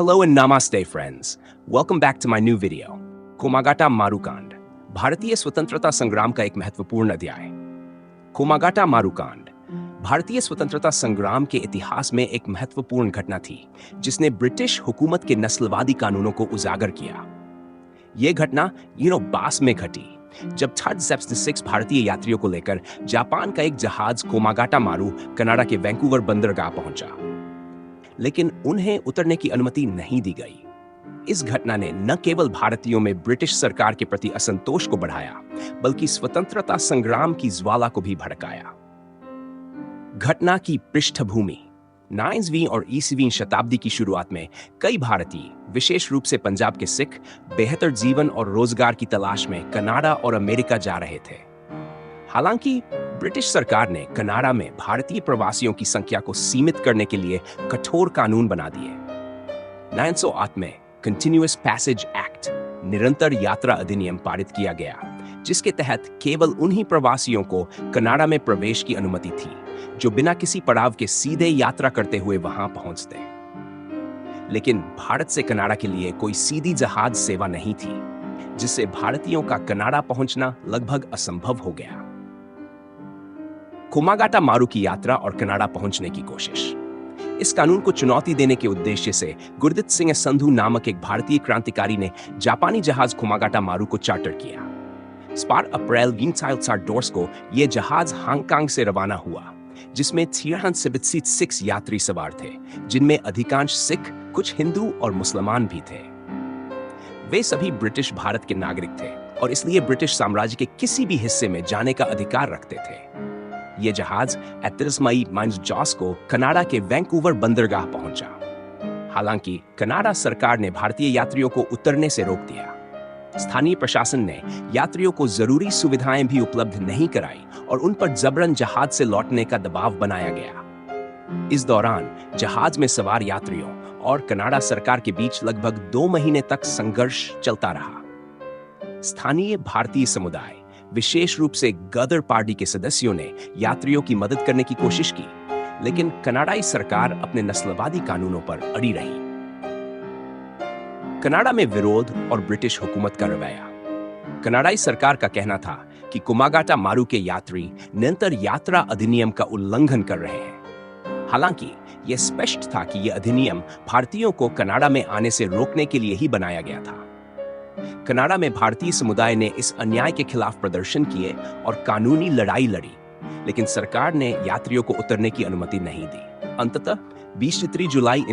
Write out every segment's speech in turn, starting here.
Hello and namaste friends. Welcome back to my new video. कोमागाटा मारूकांड, भारतीय स्वतंत्रता संग्राम का एक महत्वपूर्ण अध्याय। कोमागाटा मारूकांड भारतीय स्वतंत्रता संग्राम के इतिहास में एक महत्वपूर्ण घटना थी, जिसने ब्रिटिश हुकूमत के नस्लवादी कानूनों को उजागर किया। यह घटना बास में घटी, जब थर्ड सेप्स भारतीय यात्रियों को लेकर जापान का एक जहाज कोमागाटा मारू कनाडा के वैंकूवर बंदरगाह पहुंचा, लेकिन उन्हें उतरने की अनुमति नहीं दी गई। इस घटना ने न केवल भारतीयों में ब्रिटिश सरकार के प्रति असंतोष को बढ़ाया, बल्कि स्वतंत्रता संग्राम की ज्वाला को भी भड़काया। घटना की पृष्ठभूमि 9वीं और 20वीं शताब्दी की शुरुआत में कई भारतीय, विशेष रूप से पंजाब के सिख, बेहतर जीवन और रोजगार की तलाश में कनाडा और अमेरिका जा रहे थे। हालांकि ब्रिटिश सरकार ने कनाडा में भारतीय प्रवासियों की संख्या को सीमित करने के लिए कठोर कानून बना दिए। 908 में कंटिन्यूअस पैसेज एक्ट, निरंतर यात्रा अधिनियम पारित किया गया, जिसके तहत केवल उन्हीं प्रवासियों को कनाडा में प्रवेश की अनुमति थी जो बिना किसी पड़ाव के सीधे यात्रा करते हुए वहां पहुंचते। लेकिन भारत से कनाडा के लिए कोई सीधी जहाज सेवा नहीं थी, जिससे भारतीयों का कनाडा पहुंचना लगभग असंभव हो गया। कोमागाटा मारू की यात्रा और कनाडा पहुंचने की कोशिश। इस कानून को चुनौती देने के उद्देश्य से गुरदित सिंह संधू नामक एक भारतीय क्रांतिकारी ने जापानी जहाज कोमागाटा मारू को चार्टर किया। 12 अप्रैल 1942 को यह जहाज हांगकांग से रवाना हुआ, जिसमें 376 यात्री सवार थे, जिनमें अधिकांश सिख, कुछ हिंदू और मुसलमान भी थे। वे सभी ब्रिटिश भारत के नागरिक थे और इसलिए ब्रिटिश साम्राज्य के किसी भी हिस्से में जाने का अधिकार रखते थे। यह जहाज 31 मई -10 को कनाडा के वैंकूवर बंदरगाह पहुंचा। हालांकि कनाडा सरकार ने भारतीय यात्रियों को उतरने से रोक दिया। स्थानीय प्रशासन ने यात्रियों को जरूरी सुविधाएं भी उपलब्ध नहीं कराई और उन पर जबरन जहाज से लौटने का दबाव बनाया गया। इस दौरान जहाज में सवार यात्रियों और कनाडा सरकार के बीच लगभग 2 महीने तक संघर्ष चलता रहा। स्थानीय भारतीय समुदाय, विशेष रूप से गदर पार्टी के सदस्यों ने यात्रियों की मदद करने की कोशिश की, लेकिन कनाडाई सरकार अपने नस्लवादी कानूनों पर अड़ी रही। कनाडा में विरोध और ब्रिटिश हुकूमत का रवैया। कनाडाई सरकार का कहना था कि कोमागाटा मारू के यात्री निरंतर यात्रा अधिनियम का उल्लंघन कर रहे हैं। हालांकि यह स्पष्ट था कि यह अधिनियम भारतीयों को कनाडा में आने से रोकने के लिए ही बनाया गया था। कनाडा में भारतीय समुदाय ने इस अन्याय के खिलाफ प्रदर्शन किए और कानूनी लड़ाई लड़ी, लेकिन सरकार ने यात्रियों को उतरने की अनुमति नहीं दी। अंततः 23 जुलाई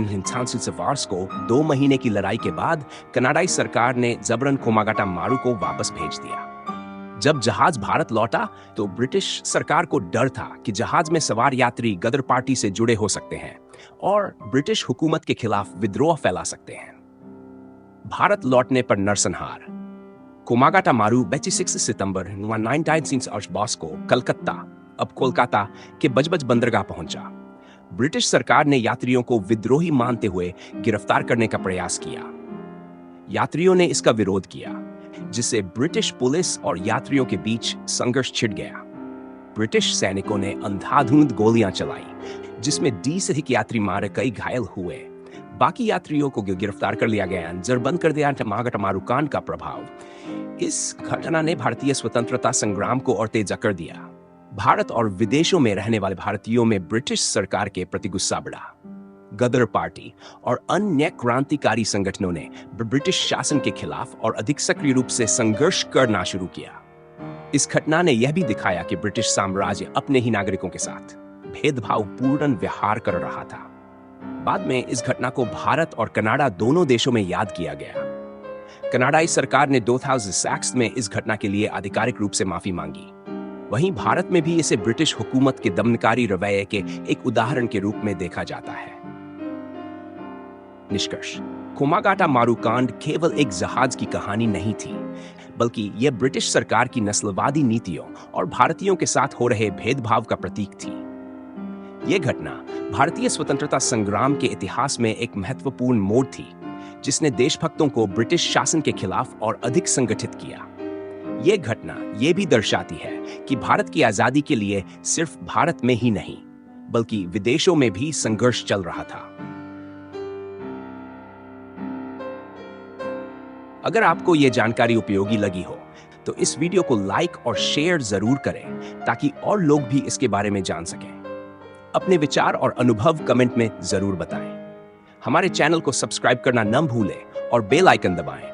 को 2 महीने की लड़ाई के बाद कनाडाई सरकार ने जबरन कोमागाटा मारू को वापस भेज दिया। जब जहाज भारत लौटा तो ब्रिटिश सरकार को डर था कि जहाज में सवार यात्री गदर पार्टी से जुड़े हो सकते हैं और ब्रिटिश हुकूमत के खिलाफ विद्रोह फैला सकते हैं। भारत लौटने पर नरसंहार। कोमागाटा मारू 26 सितंबर 1919 को कलकत्ता, अब कोलकाता के बजबज बंदरगाह पहुंचा। ब्रिटिश सरकार ने यात्रियों को विद्रोही मानते हुए गिरफ्तार करने का प्रयास किया। यात्रियों ने इसका विरोध किया, जिससे ब्रिटिश पुलिस और यात्रियों के बीच संघर्ष छिड़ गया। ब्रिटिश सैनिकों ने अंधाधुंध गोलियां चलाई, जिसमें 20 से अधिक यात्री मारे, कई घायल हुए। बाकी यात्रियों को गिरफ्तार कर लिया गया। जरबंद कर दिया कोमागाटा मारू कांड का प्रभाव। इस घटना ने भारतीय स्वतंत्रता संग्राम को और तेज कर दिया। भारत और विदेशों में रहने वाले भारतीयों में ब्रिटिश सरकार के प्रति गुस्सा बढ़ा। गदर पार्टी और अन्य क्रांतिकारी संगठनों ने ब्रिटिश शासन के खिलाफ और अधिक सक्रिय रूप से संघर्ष करना शुरू किया। इस घटना ने यह भी दिखाया कि ब्रिटिश साम्राज्य अपने ही नागरिकों के साथ भेदभावपूर्ण व्यवहार कर रहा था। बाद में इस घटना को भारत और कनाडा दोनों देशों में याद किया गया। कनाडाई सरकार ने 2006 में इस घटना के लिए आधिकारिक रूप से माफी मांगी। वहीं भारत में भी इसे ब्रिटिश हुकूमत के दमनकारी रवैये के एक उदाहरण के रूप में देखा जाता है। निष्कर्ष: कोमागाटा मारू कांड केवल एक जहाज की कहानी नहीं थी, बल्कि यह ब्रिटिश सरकार की नस्लवादी नीतियों और भारतीयों के साथ हो रहे भेदभाव का प्रतीक थी। यह घटना भारतीय स्वतंत्रता संग्राम के इतिहास में एक महत्वपूर्ण मोड़ थी, जिसने देशभक्तों को ब्रिटिश शासन के खिलाफ और अधिक संगठित किया। यह घटना यह भी दर्शाती है कि भारत की आजादी के लिए सिर्फ भारत में ही नहीं, बल्कि विदेशों में भी संघर्ष चल रहा था। अगर आपको ये जानकारी उपयोगी लगी हो तो इस वीडियो को लाइक और शेयर जरूर करें ताकि और लोग भी इसके बारे में जान सकें। अपने विचार और अनुभव कमेंट में जरूर बताएं। हमारे चैनल को सब्सक्राइब करना न भूलें और बेल आइकन दबाएं